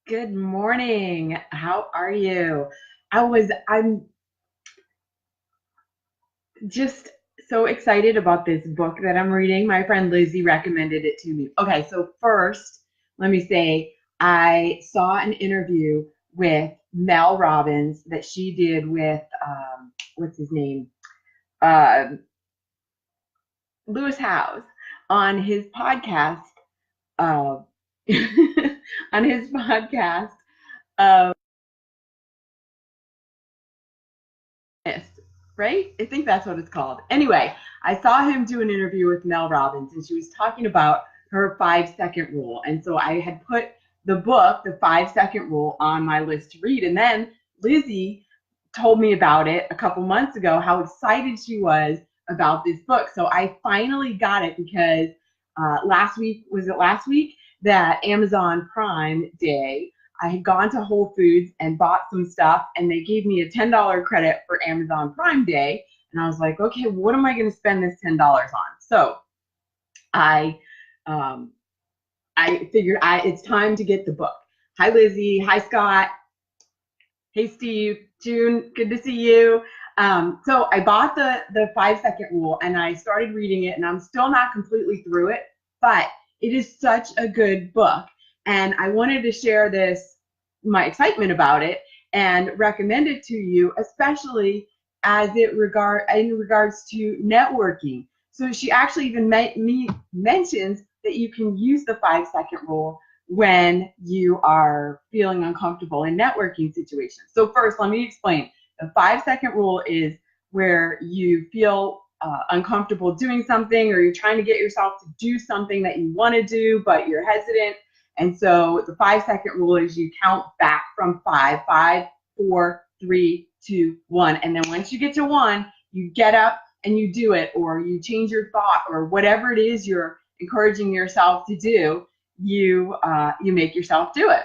Good morning. How are you? I'm just so excited about this book that I'm reading. My friend Lizzie recommended it to me. Okay, so first, let me say I saw an interview with Mel Robbins that she did with what's his name? Uh, Lewis Howes on his podcast. Uh, on his podcast. Uh, right? I think that's what it's called. Anyway, I saw him do an interview with Mel Robbins, and she was talking about her 5 second rule. And so I had put the book, The 5 Second Rule, on my list to read. And then Lizzie told me about it a couple months ago, how excited she was about this book. So I finally got it because last week, was it last week? That Amazon Prime Day, I had gone to Whole Foods and bought some stuff, and they gave me a $10 credit for Amazon Prime Day. And I was like, okay, what am I going to spend this $10 on? So I um, I figured it's time to get the book. Hi, Lizzie. Hi, Scott. Hey, Steve. June, good to see you. So I bought the 5 second rule and I started reading it, and I'm still not completely through it, but it is such a good book. And I wanted to share my excitement about it and recommend it to you, especially in regards to networking. So she actually even mentions that you can use the 5 second rule when you are feeling uncomfortable in networking situations. So first, let me explain. The 5 second rule is where you feel uncomfortable doing something, or you're trying to get yourself to do something that you want to do, but you're hesitant. And so the 5 second rule is you count back from five, 4, 3, 2, 1. And then once you get to 1, you get up and you do it, or you change your thought, or whatever it is you're encouraging yourself to do, you make yourself do it.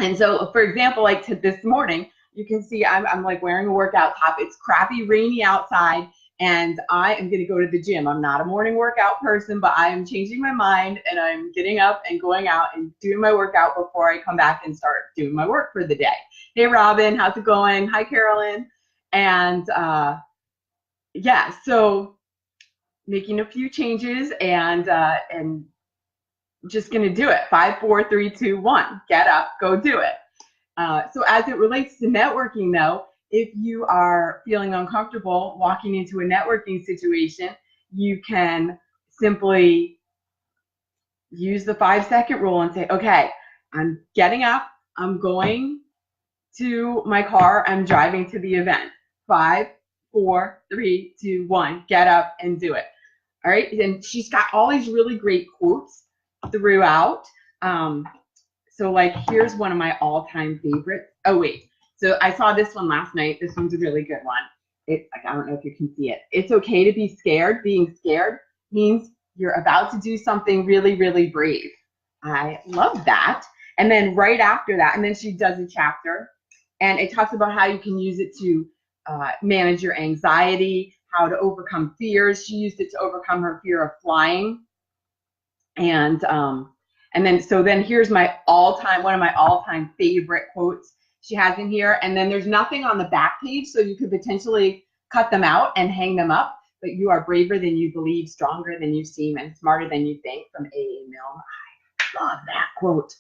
And so, for example, like this morning, you can see I'm like wearing a workout top. It's crappy, rainy outside, and I am going to go to the gym. I'm not a morning workout person, but I am changing my mind, and I'm getting up and going out and doing my workout before I come back and start doing my work for the day. Hey, Robin, how's it going? Hi, Carolyn. And yeah, so making a few changes and just going to do it. 5, 4, 3, 2, 1. Get up, go do it. So as it relates to networking, though, if you are feeling uncomfortable walking into a networking situation, you can simply use the 5 second rule and say, okay, I'm getting up, I'm going to my car, I'm driving to the event. 5, 4, 3, 2, 1. Get up and do it. All right. And she's got all these really great quotes throughout. So like, here's one of my all-time favorites. Oh, wait. So I saw this one last night. This one's a really good one. I don't know if you can see it. It's okay to be scared. Being scared means you're about to do something really, really brave. I love that. And then right after that, and then she does a chapter, and it talks about how you can use it to manage your anxiety, how to overcome fears. She used it to overcome her fear of flying. And then here's one of my all-time favorite quotes she has in here. And then there's nothing on the back page, so you could potentially cut them out and hang them up. But you are braver than you believe, stronger than you seem, and smarter than you think, from A.A. Milne. I love that quote.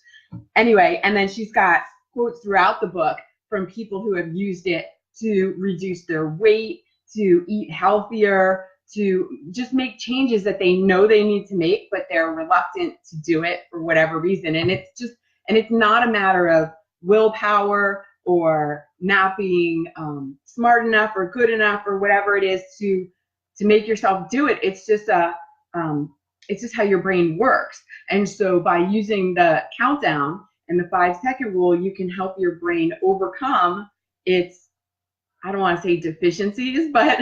Anyway, and then she's got quotes throughout the book from people who have used it to reduce their weight, to eat healthier, to just make changes that they know they need to make, but they're reluctant to do it for whatever reason. And it's not a matter of willpower or not being smart enough or good enough or whatever it is to make yourself do it. It's just how your brain works. And so by using the countdown and the 5 second rule, you can help your brain overcome its, I don't want to say deficiencies, but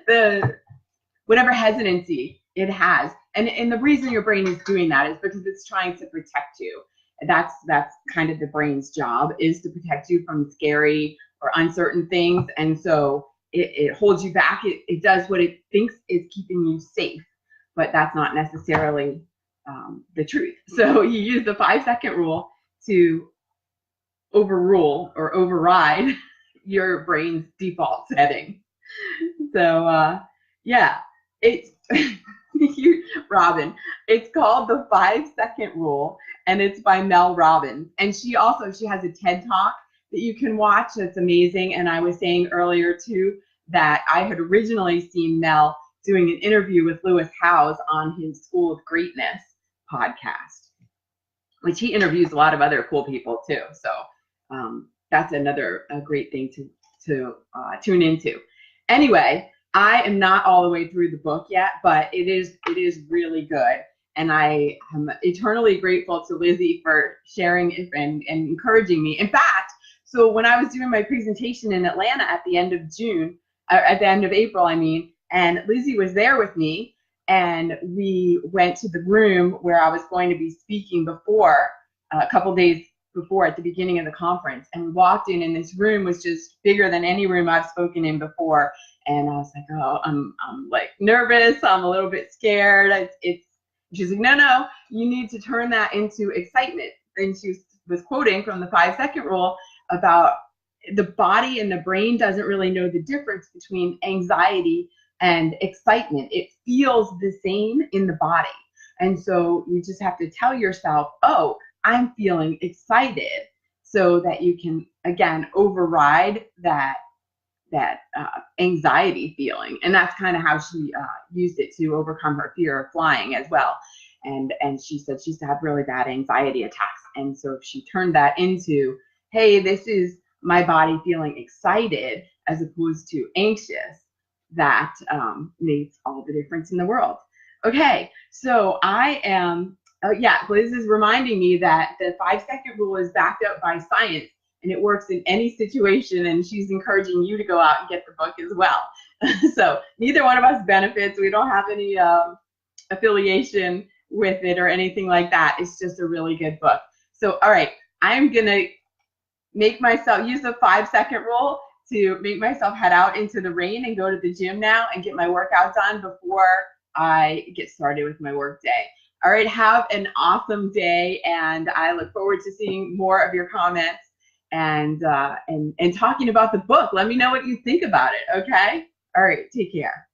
the whatever hesitancy it has. And the reason your brain is doing that is because it's trying to protect you. That's kind of the brain's job, is to protect you from scary or uncertain things. And so it holds you back. It does what it thinks is keeping you safe, but that's not necessarily the truth. So you use the 5 second rule to overrule or override your brain's default setting. So yeah, it's Robin. It's called the 5-second rule, and it's by Mel Robbins. And she has a TED Talk that you can watch. That's amazing. And I was saying earlier too that I had originally seen Mel doing an interview with Lewis Howes on his School of Greatness podcast, which he interviews a lot of other cool people too. So that's another great thing to tune into. Anyway, I am not all the way through the book yet, but it is really good. And I am eternally grateful to Lizzie for sharing and encouraging me. In fact, so when I was doing my presentation in Atlanta at the end of June, at the end of April, I mean, and Lizzie was there with me, and we went to the room where I was going to be speaking before, a couple days before at the beginning of the conference. And we walked in, and this room was just bigger than any room I've spoken in before. And I was like, oh, I'm like nervous. I'm a little bit scared. She's like, no, you need to turn that into excitement. And she was quoting from the 5-second rule about the body and the brain doesn't really know the difference between anxiety and excitement. It feels the same in the body. And so you just have to tell yourself, oh, I'm feeling excited, so that you can, again, override that anxiety feeling. And that's kind of how she used it to overcome her fear of flying as well. And she said she used to have really bad anxiety attacks. And so if she turned that into, hey, this is my body feeling excited as opposed to anxious, that makes all the difference in the world. Okay, so I am, Liz is reminding me that the 5-second rule is backed up by science, and it works in any situation, and she's encouraging you to go out and get the book as well. So neither one of us benefits. We don't have any affiliation with it or anything like that. It's just a really good book. So, all right, I'm going to use the 5-second rule to make myself head out into the rain and go to the gym now and get my workout done before I get started with my work day. All right, have an awesome day, and I look forward to seeing more of your comments and talking about the book. Let me know what you think about it, okay? All right, take care.